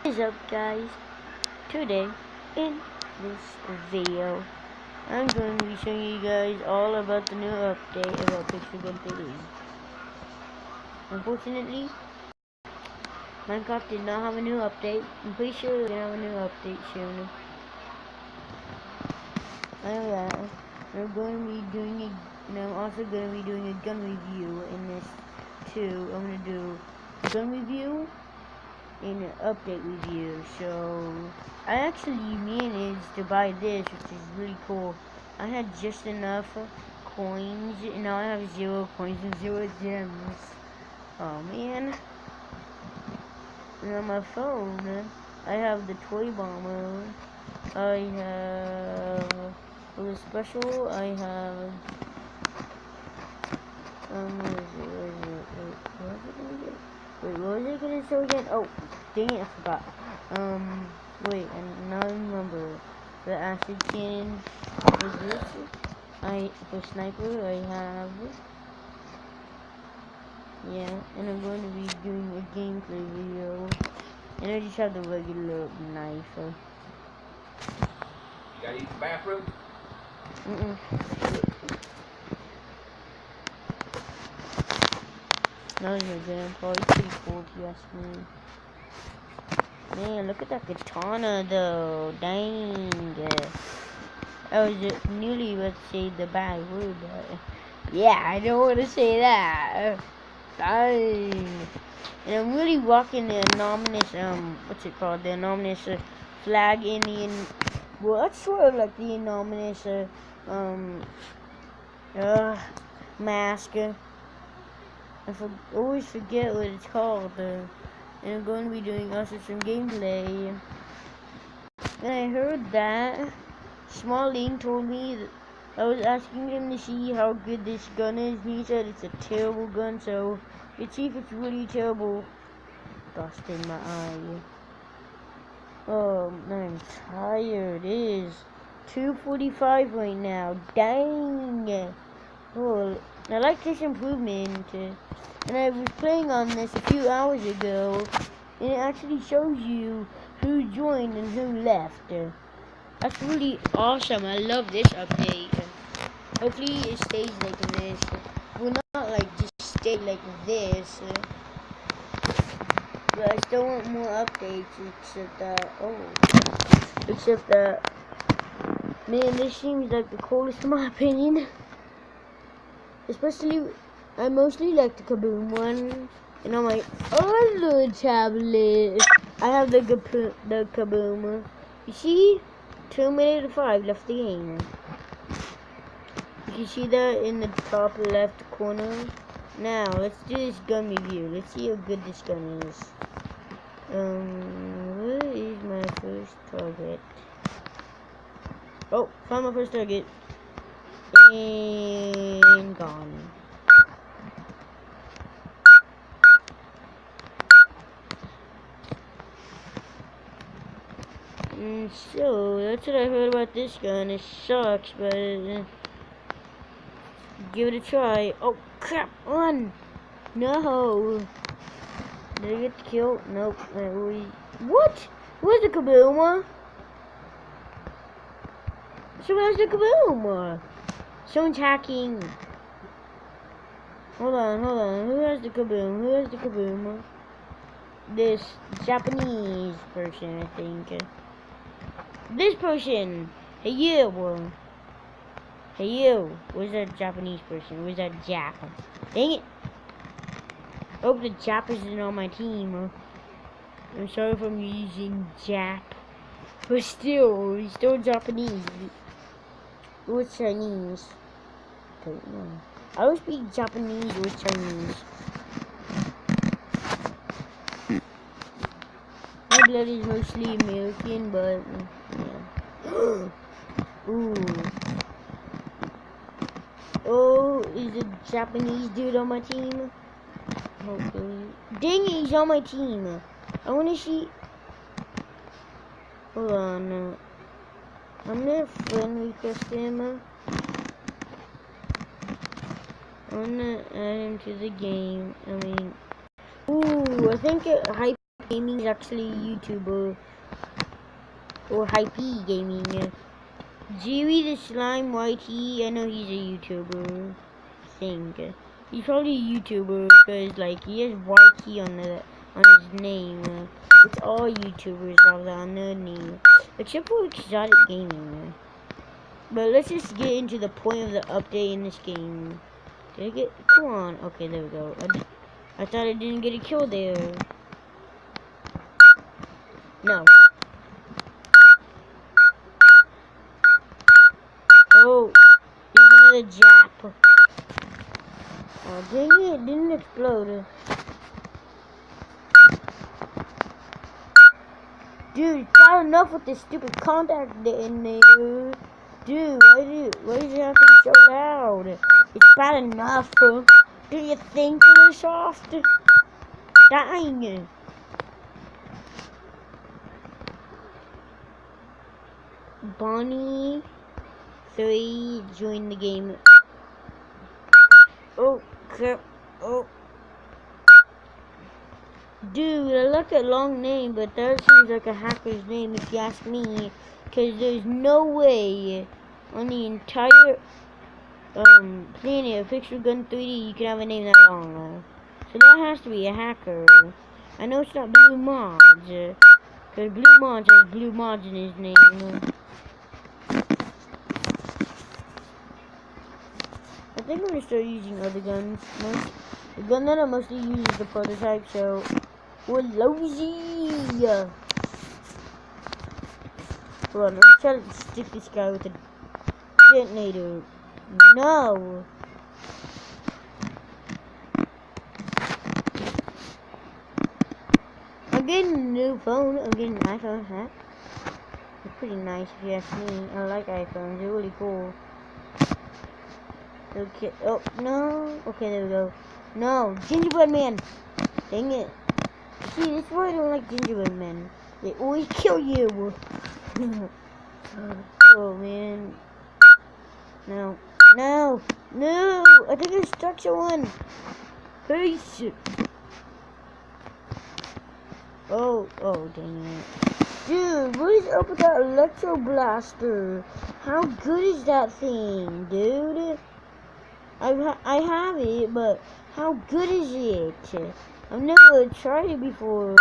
What is up, guys? Today in this video I'm going to be showing you guys all about the new update about pixel gun 3. Unfortunately, Minecraft did not have a new update. I'm pretty sure they're gonna have a new update soon. I know that. I'm going to be doing and I'm also going to be doing a gun review in this too. I'm going to do a gun review and an update review. So I actually managed to buy this, which is really cool. I had just enough coins, and now I have 0 coins and 0 gems. Oh man. And on my phone, I have the toy bomber. I have for the special. I have what is it? Wait, what was it gonna show again? Oh, dang it, I forgot. Wait, and now I remember. The acid cannon was this. For sniper, I have. Yeah, and I'm going to be doing a gameplay video. And I just have the regular knife. You gotta use the bathroom? Not even grandpa, it's pretty cool if you ask me. Man, look at that katana though, dang. I was nearly about to say the bad word, but yeah, I don't want to say that. Dang. And I'm really rocking the anonymous, what's it called? The anonymous flag Indian. Well, that's sort of like the anonymous, mask. I always forget what it's called. And I'm going to be doing also some gameplay. And I heard that Small Link told me that I was asking him to see how good this gun is. He said it's a terrible gun, so let's see if it's really terrible. Dust in my eye. Oh, I'm tired. It is 2:45 right now. Dang. Oh, I like this improvement. And I was playing on this a few hours ago, and it actually shows you who joined and who left. That's really awesome. I love this update. Hopefully it stays like this. Well, not like just stay like this. But I still want more updates, except that, man, this seems like the coolest in my opinion. Especially, I mostly like the Kaboom one. And on my other tablet, I have the Kaboom. You see, 2 minutes 5 left the game. You can see that in the top left corner. Now, let's do this gun review. Let's see how good this gun is. Where is my first target? Oh, found my first target. And gone. And so, that's what I heard about this gun. It sucks, but give it a try. Oh crap, run! No! Did I get the kill? Nope. What? Where's the Kaboom? So where's the Kaboom? Someone's hacking. Hold on. Who has the Kaboom? This Japanese person, I think. This person! Hey you! Hey you! Where's that Japanese person? Where's that Jap? Dang it! I hope the Jap isn't on my team. I'm sorry if I'm using Jap. But still, he's still Japanese. Or Chinese. Don't know. I always speak Japanese or Chinese. My blood is mostly American, but yeah. Ooh. Oh, is a Japanese dude on my team? Hopefully. Dang it, he's on my team. I wanna see. Hold on. I'm gonna friend request him. I'm gonna add him to the game. Ooh, I think Hype Gaming is actually a YouTuber. Or Hypey Gaming. Jerry the Slime YT, I know he's a YouTuber. I think. He's probably a YouTuber because like he has YT on his name. It's all YouTubers have that on their name. Except for Exotic Gaming. But let's just get into the point of the update in this game. Did I get... Come on. Okay, there we go. I thought I didn't get a kill there. No. Oh, there's another Jap. Oh, dang it, it didn't explode. Dude, it's not enough with this stupid contact detonator. Dude, why does it have to be so loud? It's bad enough. Do you think they're soft? Dang. Bonnie 3 join the game. Oh crap. Oh. Dude, I like that long name, but that seems like a hacker's name if you ask me. Because there's no way on the entire planet of Pixel Gun 3D you can have a name that long. So that has to be a hacker. I know it's not Blue Mods. Because Blue Mods has Blue Mods in his name. I think I'm gonna start using other guns. The gun that I mostly use is the prototype, so we're lousy. Hold on, let me try to stick this guy with a detonator. No! I'm getting a new phone. I'm getting an iPhone hat. It's pretty nice if you ask me. I like iPhones. They're really cool. Okay. Oh, no. Okay, there we go. No. Gingerbread Man. Dang it. See, this is why I don't like gingerbread men. They always kill you. Oh, man. No. No. No. I think I struck someone. Peace. Oh, dang it. Dude, what is up with that electro blaster? How good is that thing, dude? I have it, but how good is it? I've never tried it before.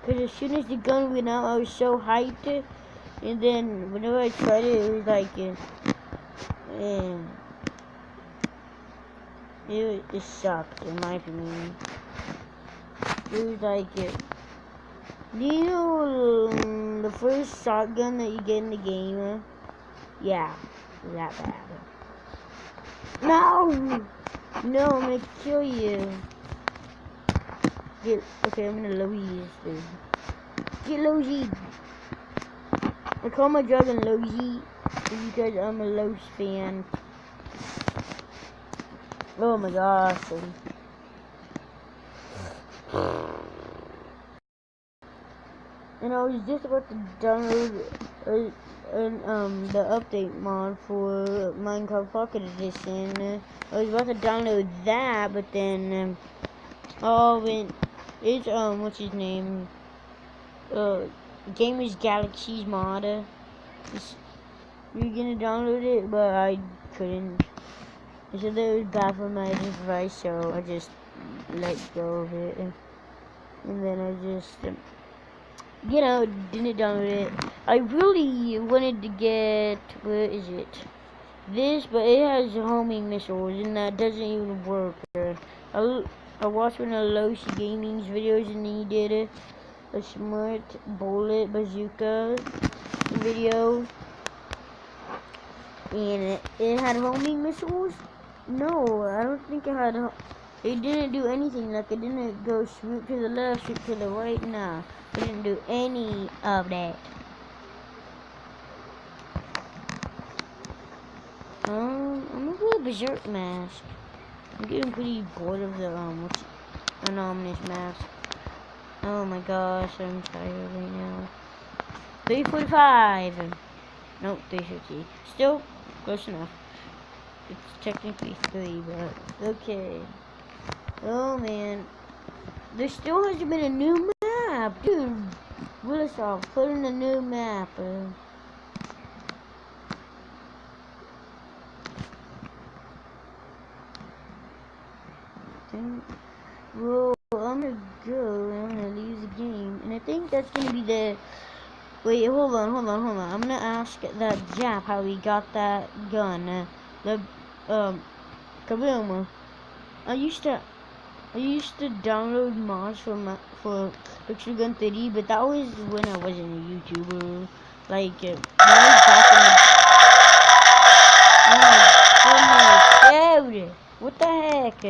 Because as soon as the gun went out, I was so hyped. And then whenever I tried it, it was like, it sucked, in my opinion. It was like, do you know the first shotgun that you get in the game? Yeah, that bad. No! No, I'm gonna kill you. Okay, I'm gonna Louise this dude. Get Louise! I call my dragon Louise because I'm a Lowe's fan. Oh my gosh. And I was just about to download the update mod for Minecraft Pocket Edition. I was about to download that, but then it's what's his name? Gamers Galaxies mod. You're gonna download it, but I couldn't. It said that it was bad for my device, so I just let go of it, and then I just didn't download it. I really wanted to get, where is it? This, but it has homing missiles, and that doesn't even work. I watched one of Lowe's Gaming's videos, and he did a smart bullet bazooka video, and it had homing missiles. No, I don't think it had. It didn't do anything. Like, it didn't go swoop to the left, swoop to the right. Nah, it didn't do any of that. I'm gonna play a Berserk mask. I'm getting pretty bored of the anonymous mask. Oh my gosh, I'm tired right now. 3:45. No, 3:50. Still close enough. It's technically 3, but okay. Oh man, there still hasn't been a new map, dude. Willisov, put in a new map. Well, I'm gonna go. I'm gonna leave the game, and I think that's gonna be the. Wait, hold on. I'm gonna ask that Jap how he got that gun. Kaboom. I used to download mods for Pixel Gun 30, but that was when I wasn't a YouTuber. Like, when I was back in the. Oh my goodness, dude! What the heck?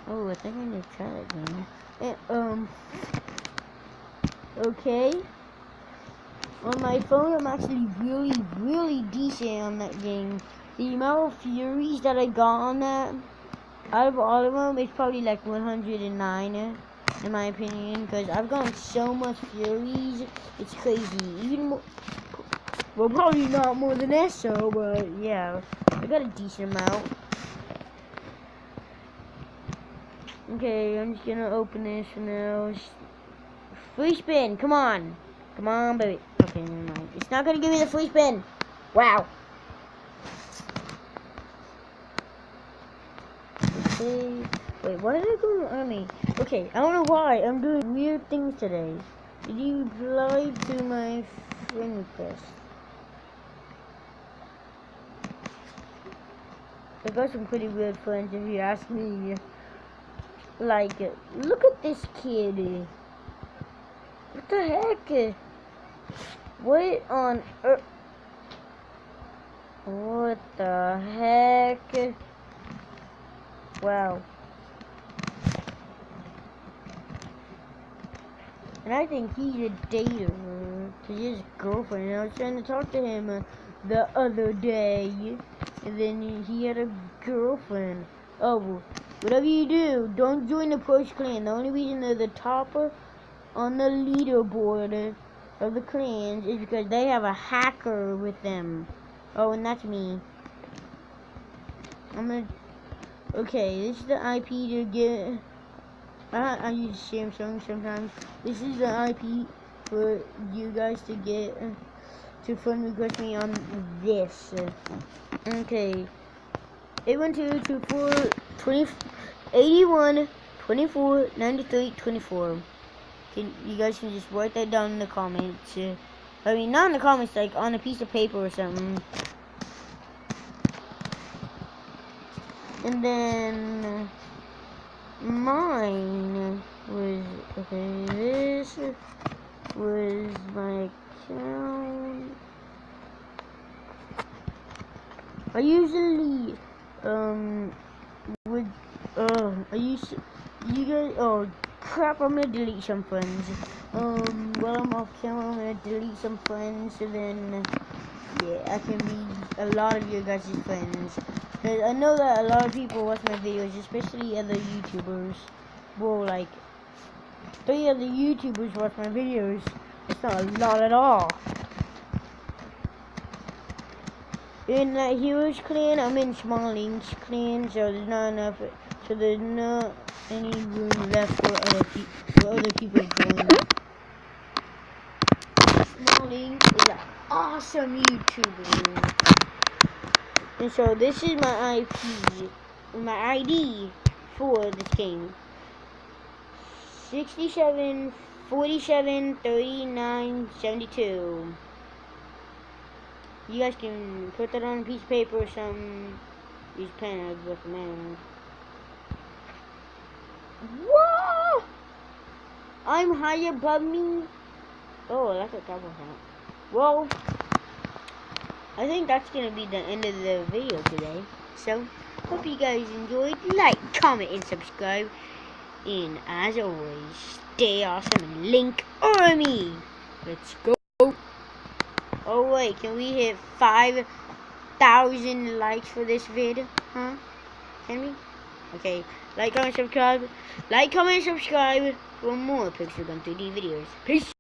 Oh, I think I need to try that game. Okay. On my phone, I'm actually really decent on that game. The amount of furies that I got on that, out of all of them, it's probably like 109, in my opinion, because I've gotten so much furies, it's crazy. Even more, well, probably not more than ESO, but yeah, I got a decent amount. Okay, I'm just gonna open this now. Free spin, come on, baby. Okay, never mind. It's not gonna give me the free spin. Wow. Okay. Wait, why did I go to army? Okay, I don't know why. I'm doing weird things today. Did you reply to my friend request? I got some pretty weird friends, if you ask me. Like, look at this kid. What the heck? What on earth? What the heck? Wow. And I think he's a dater to his girlfriend. And I was trying to talk to him the other day, and then he had a girlfriend. Oh, whatever you do, don't join the Push clan. The only reason they're the topper on the leaderboard of the clans is because they have a hacker with them. Oh, and that's me. Okay, this is the IP to get. I use Samsung sometimes. This is the IP for you guys to get to friend request me on this. Okay. 81224 20 81 24 93 24. You guys can just write that down in the comments. I mean, not in the comments, like on a piece of paper or something. And then mine was, okay, this was my account. I usually, you guys, oh crap, I'm gonna delete some friends. While I'm off camera, I'm gonna delete some friends, so then, yeah, I can be a lot of you guys' friends. Cause I know that a lot of people watch my videos, especially other YouTubers. Well, like, 3 other YouTubers watch my videos. It's not a lot at all. In that Heroes clan, I'm in Small Links clan, so there's not enough. So there's not any room left for other people to join. Small Links is an awesome YouTuber. And so this is my my ID for this game. 67 47 39 72. You guys can put that on a piece of paper or something. Use pen, I would recommend. Whoa! I'm high above me. Oh, that's a couple of. Well, I think that's gonna be the end of the video today. So, hope you guys enjoyed. Like, comment, and subscribe. And as always, stay awesome and link army. Let's go. Oh wait, can we hit 5,000 likes for this vid? Huh? Can we? Okay. Like, comment, subscribe. Like, comment, subscribe for more Pixel Gun 3D videos. Peace.